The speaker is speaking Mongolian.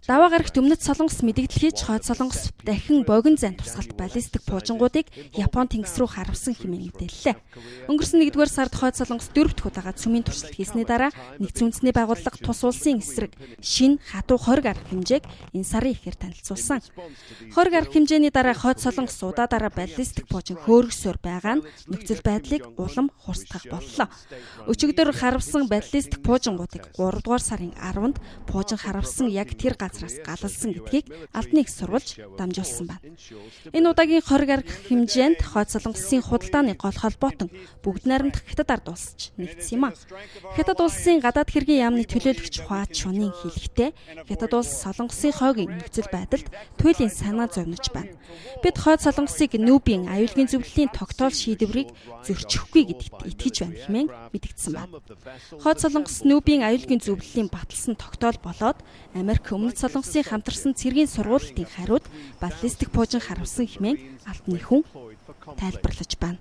Даваа гарагт өмнөд Солонгос мэдэгдэл хийж хойд Солонгос дахин богино зайн тусгалт баллистик буужингуудыг Япон тэнгис рүү харавсан хэмээн мэдээллээ. Өнгөрсөн 1-р сард хойд Солонгос 4 дахь удаага цөмийн туршилт хийсний дараа Нэгдсэн үндэсний байгууллага тус улсын эсрэг шинэ хадуу хориг арга хэмжээг энэ сарын эхээр танилцуулсан. Хориг арга хэмжээний дараа хойд Солонгос удаа баллистик буужин хөөргсөөр байгаа нь нөхцөл байдлыг улам хурцтгах боллоо. Өчигдөр харавсан баллистик буужингуудыг 3 дугаар сарын 10-нд буужин харавсан яг тэр газраас галалсан гэдгийг албаны их сурвалж дамжуулсан байна. Энэ удаагийн хориг арга хэмжээнд хойд Солонгосын худалдааны гол холбоотон бүгд найрамдах Хятад ард улсч нэгдсэн юм а. Хятад улсын гадаад хэргийн яамны төлөөлөгч Хуа Чунын хэлэхдээ Хятад улс Солонгосын хойгийн нөхцөл байдалд туйлын санаа зовнож байна. Бид хойд Солонгосыг нүүбийн аюулгүй зөвлөлийн тогтоол шийдвэрийг зөрчихгүй гэдэгт итгэж байна хэмээн мэдгдсэн байна. Хойд Солонгос нүүбийн аюулгүй зөвлөлийн баталсан тогтоол болоод Америк өмнөд Солонгосын хамтарсан цэргийн сургуулийн хариуд баллистик буужин харавсан хэмээн албаны хүн тайлбарлаж байна.